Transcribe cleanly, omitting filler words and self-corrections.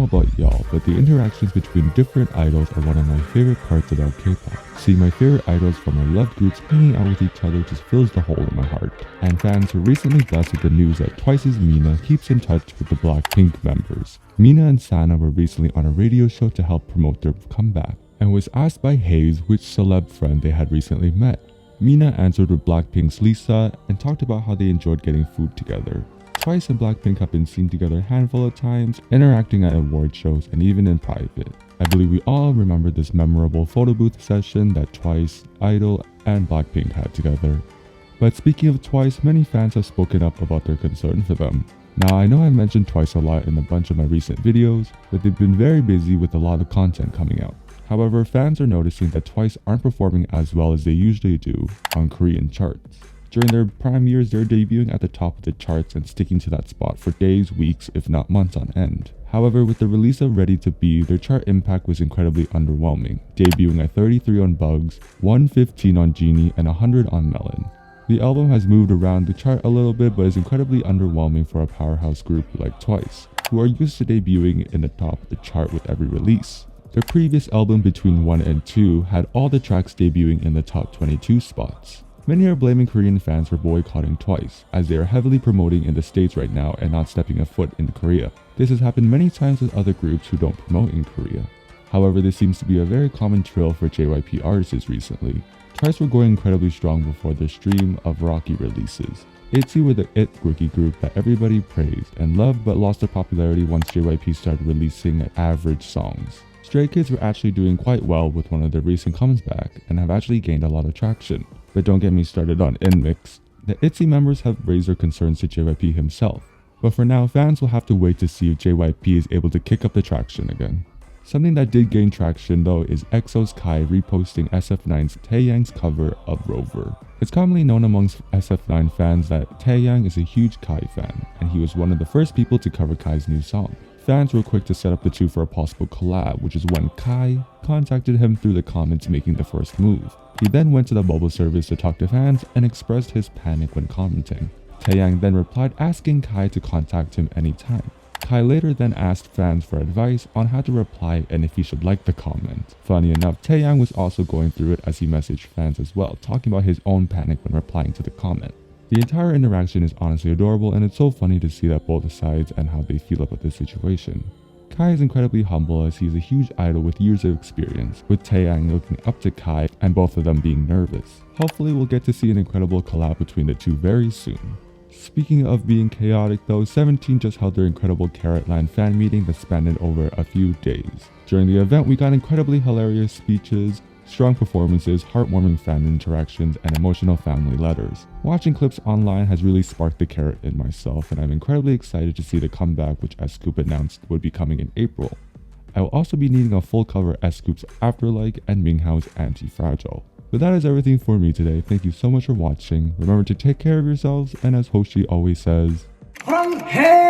about y'all, but the interactions between different idols are one of my favorite parts about K-pop. Seeing my favorite idols from my loved groups hanging out with each other just fills the hole in my heart. And fans were recently blessed with the news that Twice's Mina keeps in touch with the BlackPink members. Mina and Sana were recently on a radio show to help promote their comeback, and was asked by Hayes which celeb friend they had recently met. Mina answered with BlackPink's Lisa and talked about how they enjoyed getting food together. Twice and BlackPink have been seen together a handful of times, interacting at award shows and even in private. I believe we all remember this memorable photo booth session that Twice, Idol, and BlackPink had together. But speaking of Twice, many fans have spoken up about their concern for them. Now I know I mentioned Twice a lot in a bunch of my recent videos, but they've been very busy with a lot of content coming out. However, fans are noticing that Twice aren't performing as well as they usually do on Korean charts. During their prime years, they're debuting at the top of the charts and sticking to that spot for days, weeks, if not months on end. However, with the release of Ready to Be, their chart impact was incredibly underwhelming, debuting at 33 on Bugs, 115 on Genie, and 100 on Melon. The album has moved around the chart a little bit, but is incredibly underwhelming for a powerhouse group like Twice, who are used to debuting in the top of the chart with every release. Their previous album Between 1 and 2 had all the tracks debuting in the top 22 spots. Many are blaming Korean fans for boycotting Twice, as they are heavily promoting in the States right now and not stepping a foot in Korea. This has happened many times with other groups who don't promote in Korea. However, this seems to be a very common trail for JYP artists recently. Twice were going incredibly strong before the stream of rocky releases. ITZY were the IT rookie group that everybody praised and loved, but lost their popularity once JYP started releasing average songs. Stray Kids were actually doing quite well with one of their recent comebacks and have actually gained a lot of traction. But don't get me started on INMIX. The ITZY members have raised their concerns to JYP himself. But for now, fans will have to wait to see if JYP is able to kick up the traction again. Something that did gain traction though is EXO's Kai reposting SF9's Taeyang's cover of Rover. It's commonly known amongst SF9 fans that Taeyang is a huge Kai fan, and he was one of the first people to cover Kai's new song. Fans were quick to set up the two for a possible collab, which is when Kai contacted him through the comments making the first move. He then went to the bubble service to talk to fans and expressed his panic when commenting. Taeyang then replied asking Kai to contact him anytime. Kai later then asked fans for advice on how to reply and if he should like the comment. Funny enough, Taeyang was also going through it as he messaged fans as well, talking about his own panic when replying to the comment. The entire interaction is honestly adorable, and it's so funny to see that both sides and how they feel about this situation. Kai is incredibly humble as he is a huge idol with years of experience, with Taeyang looking up to Kai and both of them being nervous. Hopefully we'll get to see an incredible collab between the two very soon. Speaking of being chaotic though, 17 just held their incredible Caratland fan meeting that spanned over a few days. During the event, we got incredibly hilarious speeches, strong performances, heartwarming fan interactions, and emotional family letters. Watching clips online has really sparked the carrot in myself, and I'm incredibly excited to see the comeback, which S-Scoop announced would be coming in April. I will also be needing a full cover of S-Scoop's Afterlike and Minghao's Anti-Fragile. But that is everything for me today. Thank you so much for watching. Remember to take care of yourselves, and as Hoshi always says, hoerangae!